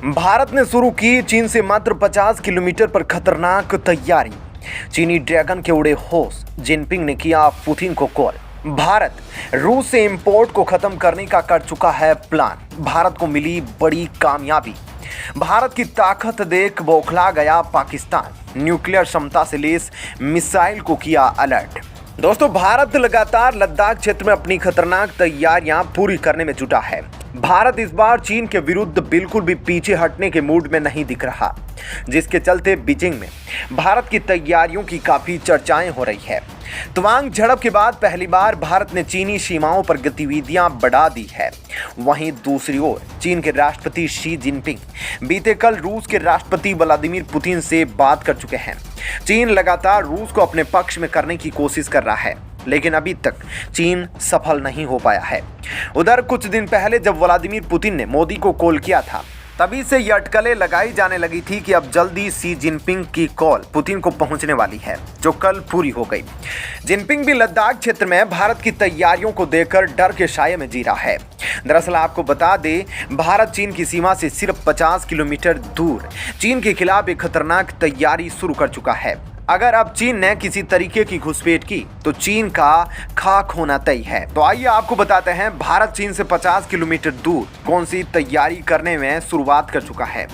भारत ने शुरू की चीन से मात्र 50 किलोमीटर पर खतरनाक तैयारी। चीनी ड्रैगन के उड़े होश। जिनपिंग ने किया पुतिन को कॉल। भारत रूस से इंपोर्ट को खत्म करने का कर चुका है प्लान। भारत को मिली बड़ी कामयाबी। भारत की ताकत देख बौखला गया पाकिस्तान। न्यूक्लियर क्षमता से लैस मिसाइल को किया अलर्ट। दोस्तों, भारत लगातार लद्दाख क्षेत्र में अपनी खतरनाक तैयारियां पूरी करने में जुटा है। भारत इस बार चीन के विरुद्ध बिल्कुल भी पीछे हटने के मूड में नहीं दिख रहा, जिसके चलते बीजिंग में भारत की तैयारियों की काफी चर्चाएं हो रही है। तवांग झड़प के बाद पहली बार भारत ने चीनी सीमाओं पर गतिविधियां बढ़ा दी है। वहीं दूसरी ओर चीन के राष्ट्रपति शी जिनपिंग बीते कल रूस के राष्ट्रपति व्लादिमीर पुतिन से बात कर चुके हैं। चीन लगातार रूस को अपने पक्ष में करने की कोशिश कर रहा है, लेकिन अभी तक चीन सफल नहीं हो पाया है। उधर कुछ दिन पहले जब व्लादिमीर पुतिन ने मोदी को कॉल किया था, तभी से ये अटकलें लगाई जाने लगी थी कि अब जल्दी शी जिनपिंग की कॉल पुतिन को पहुंचने वाली है, जो कल पूरी हो गई। जिनपिंग भी लद्दाख क्षेत्र में भारत की तैयारियों को देखकर डर के साये में जी रहा है। दरअसल आपको बता दें, भारत चीन की सीमा से सिर्फ 50 किलोमीटर दूर चीन के खिलाफ एक खतरनाक तैयारी शुरू कर चुका है। अगर अब चीन ने किसी तरीके की घुसपैठ की तो चीन का खाक होना तय है। तो आइए आपको बताते हैं भारत चीन से 50 किलोमीटर दूर कौन सी तैयारी करने में शुरुआत कर चुका है,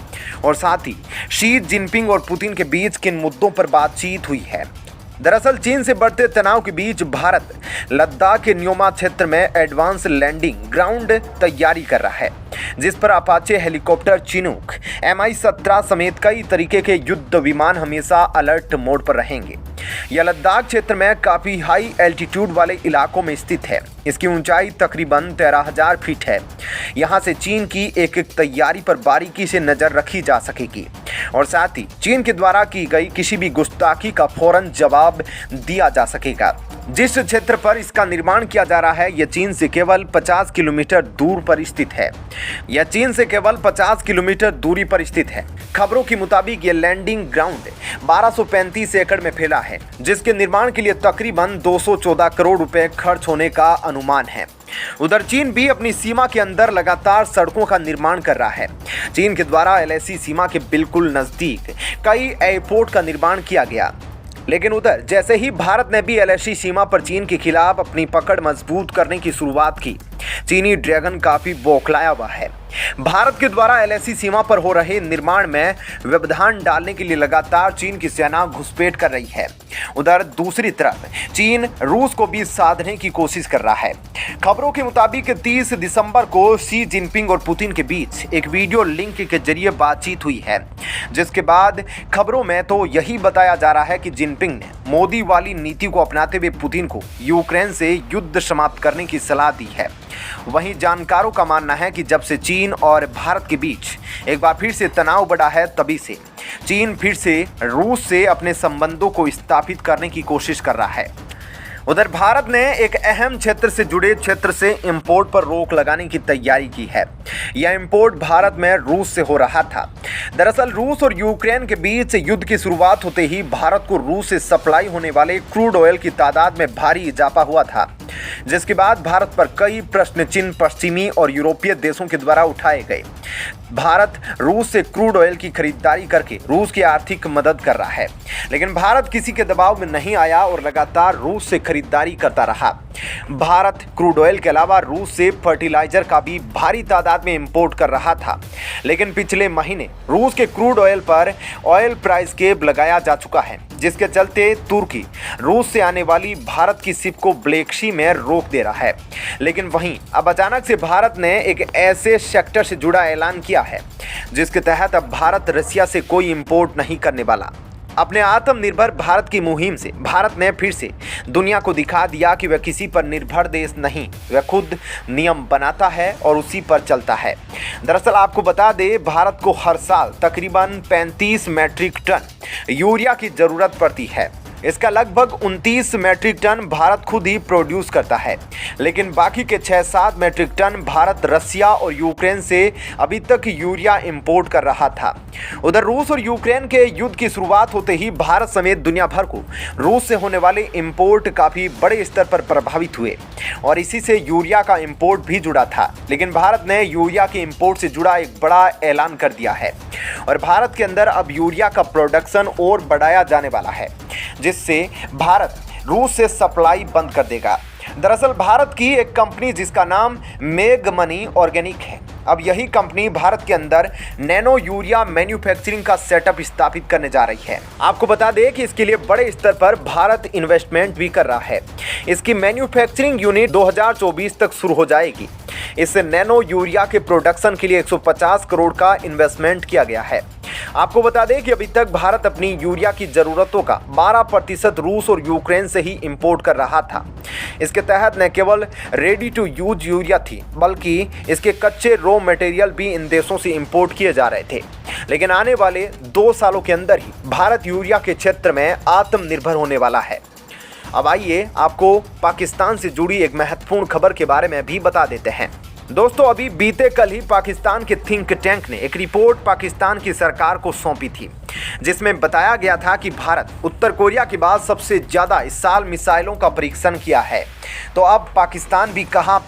और साथ ही शी जिनपिंग और पुतिन के बीच किन मुद्दों पर बातचीत हुई है। दरअसल चीन से बढ़ते तनाव के बीच भारत लद्दाख के न्योमा क्षेत्र में एडवांस लैंडिंग ग्राउंड तैयारी कर रहा है, जिस पर अपाचे हेलीकॉप्टर, चिनूक, Mi-17 समेत कई तरीके के युद्ध विमान हमेशा अलर्ट मोड पर रहेंगे। यह लद्दाख क्षेत्र में काफ़ी हाई एल्टीट्यूड वाले इलाकों में स्थित है। इसकी ऊंचाई तकरीबन 13,000 फीट है। यहाँ से चीन की एक एक तैयारी पर बारीकी से नज़र रखी जा सकेगी, और साथ ही चीन के द्वारा की गई किसी भी गुस्ताखी का फौरन जवाब दिया जा सकेगा। जिस क्षेत्र पर इसका निर्माण किया जा रहा है, यह चीन से केवल 50 किलोमीटर दूर पर स्थित है। यह चीन से केवल 50 किलोमीटर दूरी पर स्थित है। खबरों के मुताबिक यह लैंडिंग ग्राउंड 1235 एकड़ में फैला है, जिसके निर्माण के लिए तकरीबन 214 करोड़ रुपए खर्च होने का अनुमान है। उधर चीन भी अपनी सीमा के अंदर लगातार सड़कों का निर्माण कर रहा है। चीन के द्वारा LAC सीमा के बिल्कुल नजदीक कई एयरपोर्ट का निर्माण किया गया, लेकिन उधर जैसे ही भारत ने भी LAC सीमा पर चीन के खिलाफ अपनी पकड़ मजबूत करने की शुरुआत की, चीनी ड्रैगन काफी बौखलाया हुआ है। भारत के द्वारा LAC सीमा पर हो रहे निर्माण में व्यवधान डालने के लिए लगातार चीन की सेना घुसपैठ कर रही है। उधर दूसरी तरफ चीन रूस को भी साधने की कोशिश कर रहा है। खबरों के मुताबिक 30 दिसंबर को शी जिनपिंग और पुतिन के बीच एक वीडियो लिंक के जरिए बातचीत हुई है, जिसके बाद खबरों में तो यही बताया जा रहा है कि जिनपिंग ने मोदी वाली नीति को अपनाते हुए पुतिन को यूक्रेन से युद्ध समाप्त करने की सलाह दी है। वहीं जानकारों का मानना है कि जब से चीन और भारत के बीच एक बार फिर से तनाव बढ़ा है, तभी से चीन फिर से रूस से अपने संबंधों को स्थापित करने की कोशिश कर रहा है। उधर भारत ने एक अहम क्षेत्र से जुड़े क्षेत्र से इंपोर्ट पर रोक लगाने की तैयारी की है। यह इंपोर्ट भारत में रूस से हो रहा था। दरअसल रूस और यूक्रेन के बीच युद्ध की शुरुआत होते ही भारत को रूस से सप्लाई होने वाले क्रूड ऑयल की तादाद में भारी इजाफा हुआ था, जिसके बाद भारत पर कई प्रश्न चिन्ह पश्चिमी और यूरोपीय देशों के द्वारा उठाए गए। भारत रूस से क्रूड ऑयल की खरीदारी करके रूस की आर्थिक मदद कर रहा है, लेकिन भारत किसी के दबाव में नहीं आया और लगातार रूस से खरीदारी करता रहा। भारत क्रूड ऑयल के अलावा रूस से फर्टिलाइजर का भी भारी तादाद में इंपोर्ट कर रहा था, लेकिन पिछले महीने रूस के क्रूड ऑयल पर ऑयल प्राइस कैप लगाया जा चुका है, जिसके चलते तुर्की रूस से आने वाली भारत की शिप को ब्लैक सी में रोक दे रहा है। लेकिन वहीं अब अचानक से भारत ने एक ऐसे सेक्टर से जुड़ा ऐलान किया है, जिसके तहत अब भारत रसिया से कोई इंपोर्ट नहीं करने वाला। अपने आत्मनिर्भर भारत की मुहिम से भारत ने फिर से दुनिया को दिखा दिया कि वह किसी पर निर्भर देश नहीं, वह खुद नियम बनाता है और उसी पर चलता है। दरअसल आपको बता दें, भारत को हर साल तकरीबन 35 मैट्रिक टन यूरिया की ज़रूरत पड़ती है। इसका लगभग 29 मैट्रिक टन भारत खुद ही प्रोड्यूस करता है, लेकिन बाकी के 6-7 मैट्रिक टन भारत रसिया और यूक्रेन से अभी तक यूरिया इंपोर्ट कर रहा था। उधर रूस और यूक्रेन के युद्ध की शुरुआत होते ही भारत समेत दुनिया भर को रूस से होने वाले इंपोर्ट काफ़ी बड़े स्तर पर प्रभावित हुए और इसी से यूरिया का इंपोर्ट भी जुड़ा था। लेकिन भारत ने यूरिया के इंपोर्ट से जुड़ा एक बड़ा ऐलान कर दिया है और भारत के अंदर अब यूरिया का प्रोडक्शन और बढ़ाया जाने वाला है, जिससे भारत रूस से सप्लाई बंद कर देगा। दरअसल भारत की एक कंपनी जिसका नाम मेगमनी ऑर्गेनिक है, अब यही कंपनी भारत के अंदर नैनो यूरिया मैन्युफैक्चरिंग का सेटअप स्थापित करने जा रही है। आपको बता दें कि इसके लिए बड़े स्तर पर भारत इन्वेस्टमेंट भी कर रहा है। इसकी मैन्युफैक्चरिंग यूनिट 2024 तक शुरू हो जाएगी। इस नैनो यूरिया के प्रोडक्शन के लिए 150 करोड़ का इन्वेस्टमेंट किया गया है। आपको बता दें कि अभी तक भारत अपनी यूरिया की ज़रूरतों का 12% रूस और यूक्रेन से ही इंपोर्ट कर रहा था। इसके तहत न केवल रेडी टू यूज यूरिया थी, बल्कि इसके कच्चे रॉ मटेरियल भी इन देशों से इंपोर्ट किए जा रहे थे। लेकिन आने वाले 2 सालों के अंदर ही भारत यूरिया के क्षेत्र में आत्मनिर्भर होने वाला है। अब आइए आपको पाकिस्तान से जुड़ी एक महत्वपूर्ण खबर के बारे में भी बता देते हैं। दोस्तों, अभी बीते कल ही पाकिस्तान के थिंक टैंक ने एक रिपोर्ट पाकिस्तान की सरकार को सौंपी थी, जिसमें बताया गया था कि भारत उत्तर कोरिया के बाद सबसे ज़्यादा इस साल मिसाइलों का परीक्षण किया है। तो अब पाकिस्तान भी कहाँ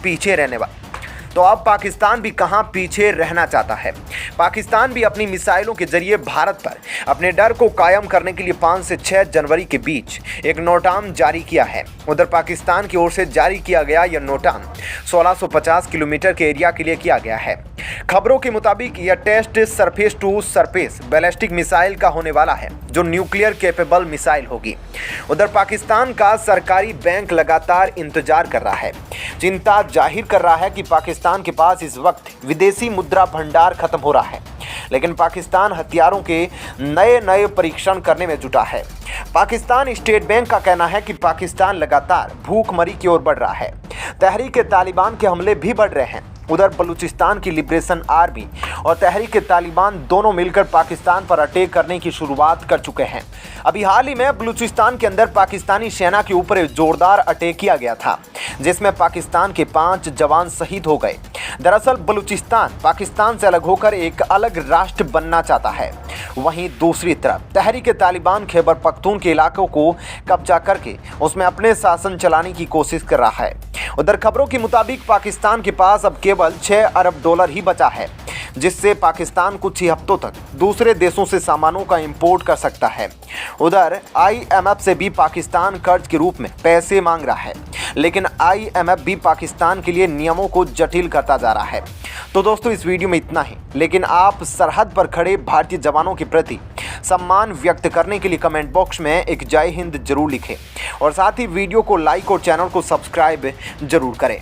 पीछे रहना चाहता है। पाकिस्तान भी अपनी मिसाइलों के जरिए भारत पर अपने डर को कायम करने के लिए 5 से 6 जनवरी के बीच एक नोटाम जारी किया है। उधर पाकिस्तान की ओर से जारी किया गया यह नोटाम 1650 किलोमीटर के एरिया के लिए किया गया है। खबरों के मुताबिक यह test surface to surface ballistic missile का होने वाला है, जो न्यूक्लियर कैपेबल मिसाइल होगी। उधर पाकिस्तान का सरकारी बैंक लगातार इंतजार कर रहा है, चिंता जाहिर कर रहा है कि पाकिस्तान के पास इस वक्त विदेशी मुद्रा भंडार खत्म हो रहा है। लेकिन पाकिस्तान हथियारों के नए परीक्षण करने में जुटा है। पाकिस्तान स्टेट बैंक का कहना है कि पाकिस्तान लगातार भूखमरी की ओर बढ़ रहा है। तहरीक तालिबान के हमले भी बढ़ रहे हैं। उधर बलूचिस्तान की लिबरेशन आर्मी और तहरीक तालिबान दोनों मिलकर पाकिस्तान पर अटैक करने की शुरुआत कर चुके हैं। अभी हाल ही में बलूचिस्तान के अंदर पाकिस्तानी सेना के ऊपर जोरदार अटैक किया गया था, जिसमें पाकिस्तान के 5 जवान शहीद हो गए। दरअसल बलूचिस्तान पाकिस्तान से अलग होकर एक अलग राष्ट्र बनना चाहता है। वहीं दूसरी तरफ तहरीक तालिबान खैबर पख्तून के इलाकों को कब्जा करके उसमें अपने शासन चलाने की कोशिश कर रहा है। उधर खबरों के मुताबिक पाकिस्तान के पास अब केवल $6 अरब ही बचा है, जिससे पाकिस्तान कुछ ही हफ्तों तक दूसरे देशों से सामानों का इंपोर्ट कर सकता है। उधर IMF से भी पाकिस्तान कर्ज के रूप में पैसे मांग रहा है, लेकिन IMF भी पाकिस्तान के लिए नियमों को जटिल करता जा रहा है। तो दोस्तों, इस वीडियो में इतना ही, लेकिन आप सरहद पर खड़े भारतीय जवानों के प्रति सम्मान व्यक्त करने के लिए कमेंट बॉक्स में एक जय हिंद जरूर लिखें और साथ ही वीडियो को लाइक और चैनल को सब्सक्राइब जरूर करें।